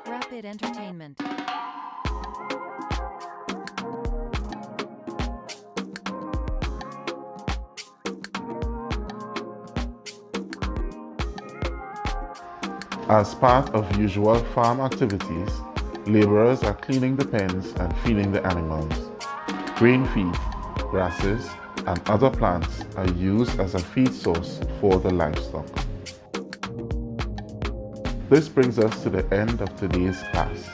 Rapid entertainment. As part of usual farm activities, laborers are cleaning the pens and feeding the animals. Grain feed, grasses, and other plants are used as a feed source for the livestock. This brings us to the end of today's class.